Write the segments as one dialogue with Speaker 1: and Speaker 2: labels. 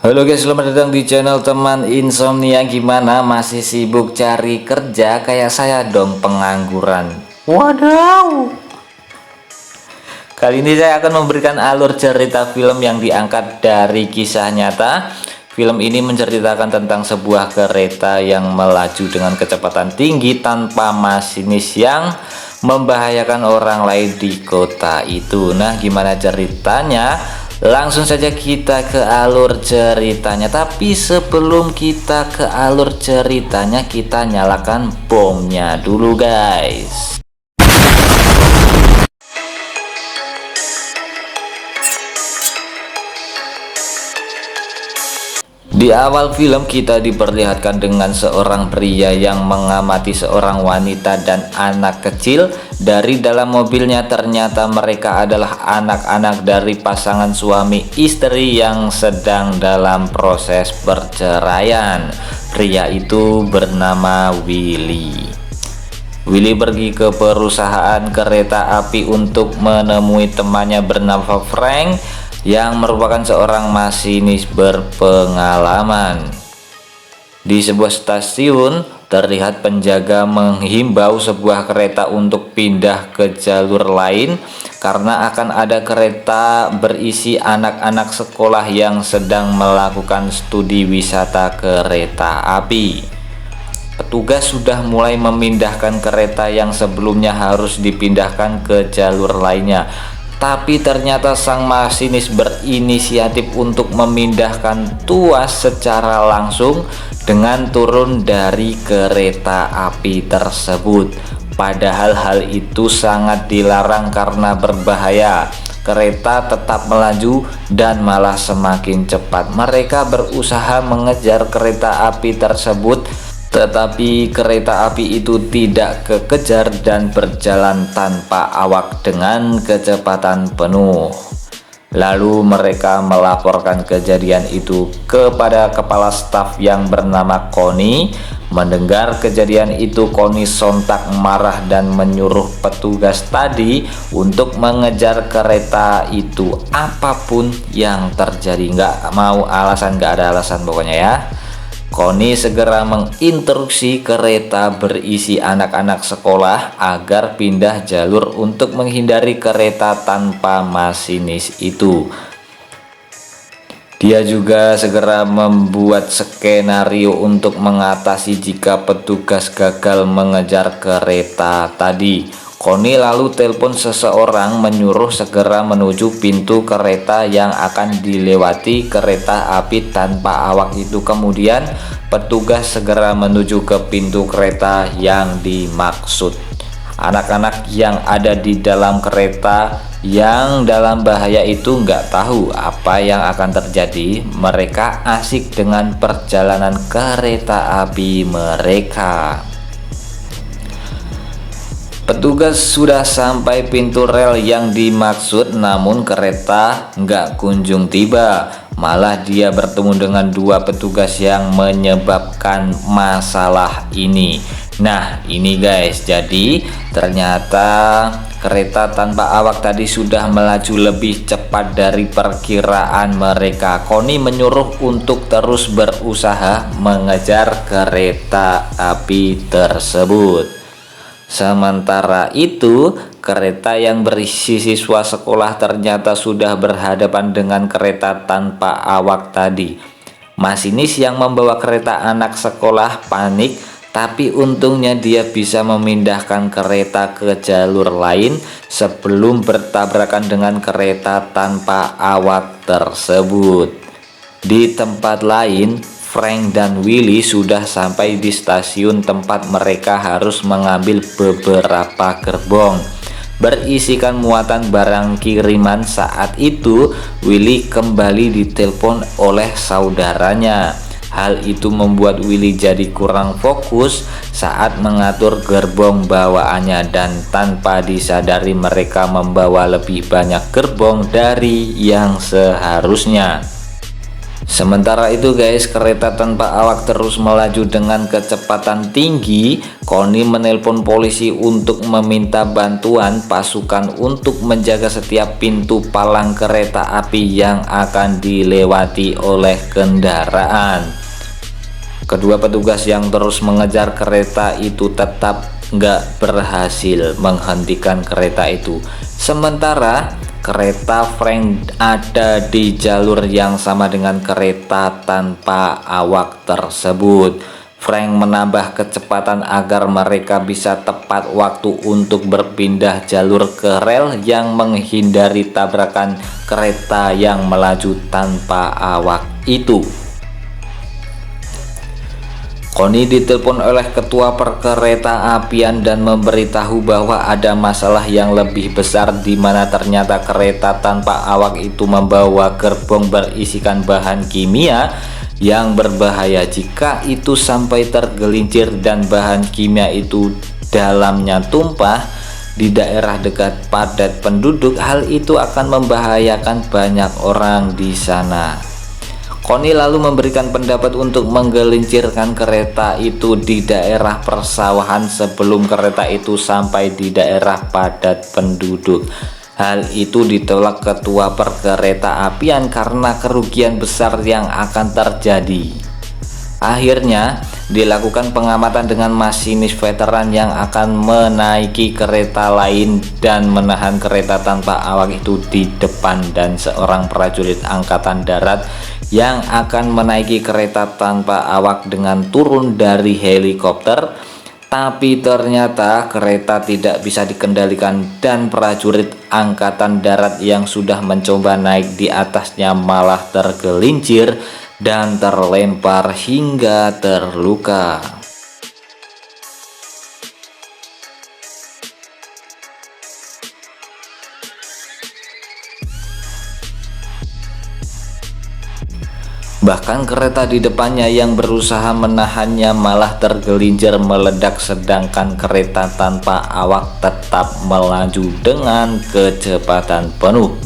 Speaker 1: Halo guys, selamat datang di channel teman insomnia. Gimana, masih sibuk cari kerja kayak saya dong, pengangguran? Wadaw. Kali ini saya akan memberikan alur cerita film yang diangkat dari kisah nyata. Film ini menceritakan tentang sebuah kereta yang melaju dengan kecepatan tinggi tanpa masinis yang membahayakan orang lain di kota itu. Nah, gimana ceritanya? Langsung saja kita ke alur ceritanya. Tapi sebelum kita ke alur ceritanya, kita nyalakan bomnya dulu guys. Di awal film kita diperlihatkan dengan seorang pria yang mengamati seorang wanita dan anak kecil dari dalam mobilnya. Ternyata mereka adalah anak-anak dari pasangan suami istri yang sedang dalam proses perceraian. Pria itu bernama Willy. Willy pergi ke perusahaan kereta api untuk menemui temannya bernama Frank yang merupakan seorang masinis berpengalaman. Di sebuah stasiun, terlihat penjaga menghimbau sebuah kereta untuk pindah ke jalur lain karena akan ada kereta berisi anak-anak sekolah yang sedang melakukan studi wisata kereta api. Petugas sudah mulai memindahkan kereta yang sebelumnya harus dipindahkan ke jalur lainnya. Tapi ternyata sang masinis berinisiatif untuk memindahkan tuas secara langsung dengan turun dari kereta api tersebut. Padahal hal itu sangat dilarang karena berbahaya. Kereta tetap melaju dan malah semakin cepat. Mereka berusaha mengejar kereta api tersebut, tetapi kereta api itu tidak kekejar dan berjalan tanpa awak dengan kecepatan penuh. Lalu mereka melaporkan kejadian itu kepada kepala staf yang bernama Connie. Mendengar kejadian itu, Connie sontak marah dan menyuruh petugas tadi untuk mengejar kereta itu apapun yang terjadi. Nggak mau alasan, nggak ada alasan pokoknya ya. Connie segera menginstruksi kereta berisi anak-anak sekolah agar pindah jalur untuk menghindari kereta tanpa masinis itu. Dia juga segera membuat skenario untuk mengatasi jika petugas gagal mengejar kereta tadi. Connie lalu telepon seseorang menyuruh segera menuju pintu kereta yang akan dilewati kereta api tanpa awak itu. Kemudian petugas segera menuju ke pintu kereta yang dimaksud. Anak-anak yang ada di dalam kereta yang dalam bahaya itu nggak tahu apa yang akan terjadi. Mereka asik dengan perjalanan kereta api mereka. Petugas sudah sampai pintu rel yang dimaksud, namun kereta nggak kunjung tiba. Malah dia bertemu dengan dua petugas yang menyebabkan masalah ini. Nah ini guys, jadi ternyata kereta tanpa awak tadi sudah melaju lebih cepat dari perkiraan mereka. Connie menyuruh untuk terus berusaha mengejar kereta api tersebut. Sementara itu, kereta yang berisi siswa sekolah ternyata sudah berhadapan dengan kereta tanpa awak tadi. Masinis yang membawa kereta anak sekolah panik, tapi untungnya dia bisa memindahkan kereta ke jalur lain sebelum bertabrakan dengan kereta tanpa awak tersebut. Di tempat lain, Frank dan Willy sudah sampai di stasiun tempat mereka harus mengambil beberapa gerbong berisikan muatan barang kiriman. Saat itu Willy kembali ditelepon oleh saudaranya. Hal itu membuat Willy jadi kurang fokus saat mengatur gerbong bawaannya, dan tanpa disadari mereka membawa lebih banyak gerbong dari yang seharusnya. Sementara itu guys, kereta tanpa awak terus melaju dengan kecepatan tinggi. Connie menelpon polisi untuk meminta bantuan pasukan untuk menjaga setiap pintu palang kereta api yang akan dilewati oleh kendaraan. Kedua petugas yang terus mengejar kereta itu tetap nggak berhasil menghentikan kereta itu. Sementara kereta Frank ada di jalur yang sama dengan kereta tanpa awak tersebut. Frank menambah kecepatan agar mereka bisa tepat waktu untuk berpindah jalur ke rel yang menghindari tabrakan kereta yang melaju tanpa awak itu. Connie ditelepon oleh ketua perkereta apian dan memberitahu bahwa ada masalah yang lebih besar, di mana ternyata kereta tanpa awak itu membawa gerbong berisikan bahan kimia yang berbahaya. Jika itu sampai tergelincir dan bahan kimia itu dalamnya tumpah di daerah dekat padat penduduk, hal itu akan membahayakan banyak orang di sana. Connie lalu memberikan pendapat untuk menggelincirkan kereta itu di daerah persawahan sebelum kereta itu sampai di daerah padat penduduk. Hal itu ditolak ketua perkereta apian karena kerugian besar yang akan terjadi. Akhirnya dilakukan pengamatan dengan masinis veteran yang akan menaiki kereta lain dan menahan kereta tanpa awak itu di depan, dan seorang prajurit angkatan darat yang akan menaiki kereta tanpa awak dengan turun dari helikopter. Tapi ternyata kereta tidak bisa dikendalikan dan prajurit angkatan darat yang sudah mencoba naik di atasnya malah tergelincir dan terlempar hingga terluka. Bahkan kereta di depannya yang berusaha menahannya malah tergelincir meledak, sedangkan kereta tanpa awak tetap melaju dengan kecepatan penuh.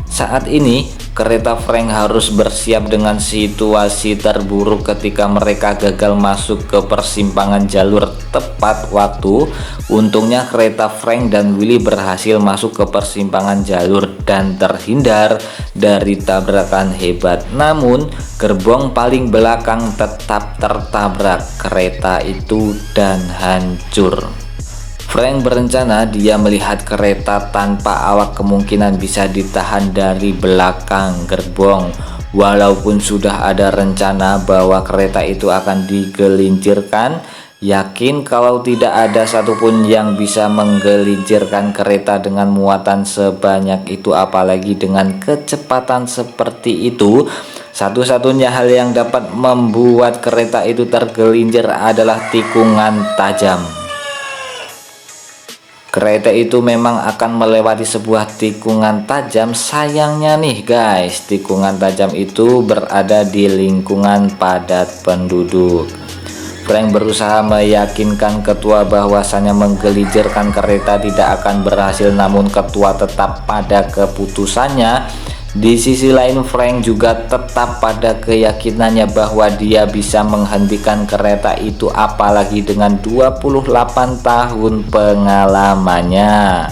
Speaker 1: Saat ini kereta Frank harus bersiap dengan situasi terburuk ketika mereka gagal masuk ke persimpangan jalur tepat waktu. Untungnya kereta Frank dan Willy berhasil masuk ke persimpangan jalur dan terhindar dari tabrakan hebat. Namun gerbong paling belakang tetap tertabrak kereta itu dan hancur. Frank berencana dia melihat kereta tanpa awak kemungkinan bisa ditahan dari belakang gerbong. Walaupun sudah ada rencana bahwa kereta itu akan digelincirkan, yakin kalau tidak ada satupun yang bisa menggelincirkan kereta dengan muatan sebanyak itu, apalagi dengan kecepatan seperti itu. Satu-satunya hal yang dapat membuat kereta itu tergelincir adalah tikungan tajam. Kereta itu memang akan melewati sebuah tikungan tajam. Sayangnya nih guys, tikungan tajam itu berada di lingkungan padat penduduk. Frank berusaha meyakinkan ketua bahwasanya menggelincirkan kereta tidak akan berhasil, namun ketua tetap pada keputusannya. Di sisi lain Frank juga tetap pada keyakinannya bahwa dia bisa menghentikan kereta itu, apalagi dengan 28 tahun pengalamannya.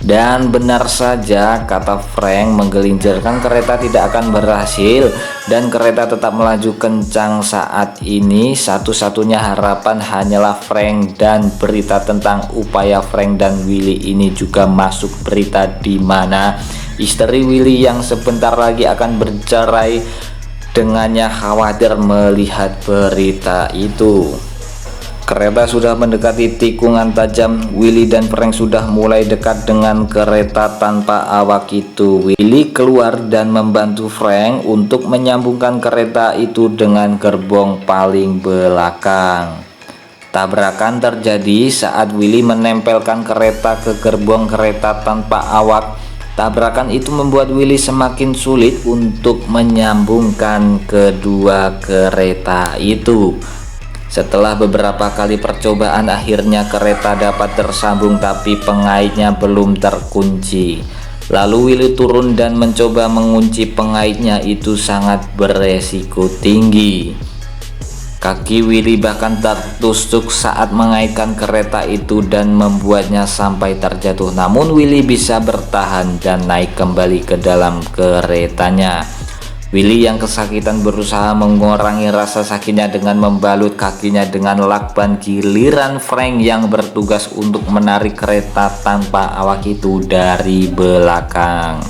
Speaker 1: Dan benar saja kata Frank, menggelincirkan kereta tidak akan berhasil dan kereta tetap melaju kencang. Saat ini satu-satunya harapan hanyalah Frank, dan berita tentang upaya Frank dan Willy ini juga masuk berita, di mana istri Willy yang sebentar lagi akan bercerai dengannya khawatir melihat berita itu. Kereta sudah mendekati tikungan tajam. Willy dan Frank sudah mulai dekat dengan kereta tanpa awak itu. Willy keluar dan membantu Frank untuk menyambungkan kereta itu dengan gerbong paling belakang. Tabrakan terjadi saat Willy menempelkan kereta ke gerbong kereta tanpa awak. Tabrakan itu membuat Willy semakin sulit untuk menyambungkan kedua kereta itu. Setelah beberapa kali percobaan, akhirnya kereta dapat tersambung, tapi pengaitnya belum terkunci. Lalu Willy turun dan mencoba mengunci pengaitnya, itu sangat beresiko tinggi. Kaki Willy bahkan tertusuk saat mengaitkan kereta itu dan membuatnya sampai terjatuh. Namun Willy bisa bertahan dan naik kembali ke dalam keretanya. Willy yang kesakitan berusaha mengurangi rasa sakitnya dengan membalut kakinya dengan lakban. Giliran Frank yang bertugas untuk menarik kereta tanpa awak itu dari belakang.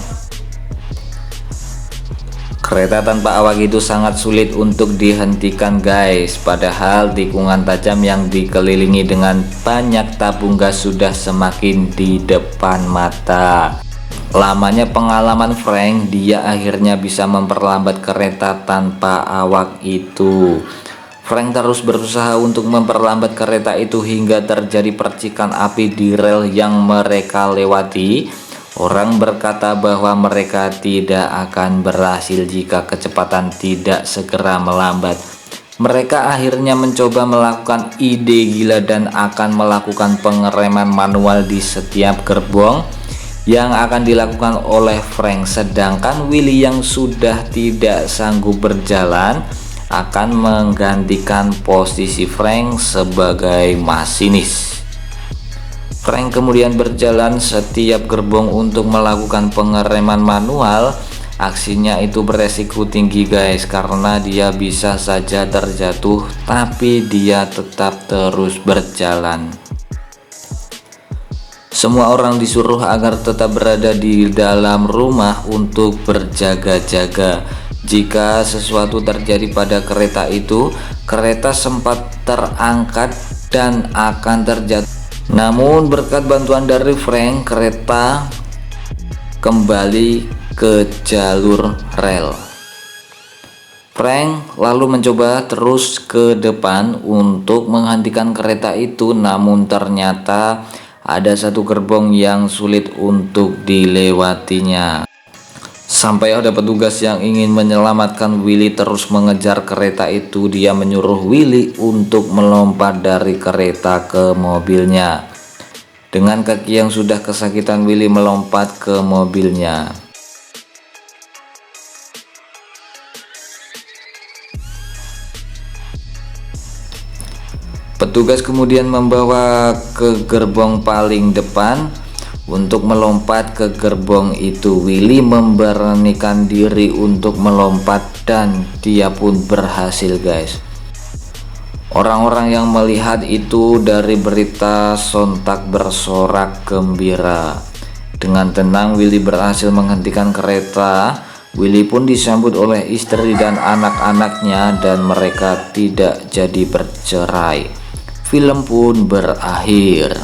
Speaker 1: Kereta tanpa awak itu sangat sulit untuk dihentikan guys, padahal tikungan tajam yang dikelilingi dengan banyak tabung gas sudah semakin di depan mata. Lamanya pengalaman Frank, dia akhirnya bisa memperlambat kereta tanpa awak itu. Frank terus berusaha untuk memperlambat kereta itu hingga terjadi percikan api di rel yang mereka lewati. Orang berkata bahwa mereka tidak akan berhasil jika kecepatan tidak segera melambat. Mereka akhirnya mencoba melakukan ide gila dan akan melakukan pengereman manual di setiap gerbong yang akan dilakukan oleh Frank, sedangkan Willy yang sudah tidak sanggup berjalan akan menggantikan posisi Frank sebagai masinis. Frank kemudian berjalan setiap gerbong untuk melakukan pengereman manual. Aksinya itu beresiko tinggi guys, karena dia bisa saja terjatuh, tapi dia tetap terus berjalan. Semua orang disuruh agar tetap berada di dalam rumah untuk berjaga-jaga. Jika sesuatu terjadi pada kereta itu, kereta sempat terangkat dan akan terjatuh. Namun berkat bantuan dari Frank, kereta kembali ke jalur rel. Frank lalu mencoba terus ke depan untuk menghentikan kereta itu, namun ternyata ada satu gerbong yang sulit untuk dilewatinya. Sampai ada petugas yang ingin menyelamatkan Willy terus mengejar kereta itu. Dia menyuruh Willy untuk melompat dari kereta ke mobilnya. Dengan kaki yang sudah kesakitan, Willy melompat ke mobilnya. Petugas kemudian membawa ke gerbong paling depan. Untuk melompat ke gerbong itu, Willy memberanikan diri untuk melompat dan dia pun berhasil guys. Orang-orang yang melihat itu dari berita sontak bersorak gembira. Dengan tenang Willy berhasil menghentikan kereta. Willy pun disambut oleh istri dan anak-anaknya dan mereka tidak jadi bercerai. Film pun berakhir.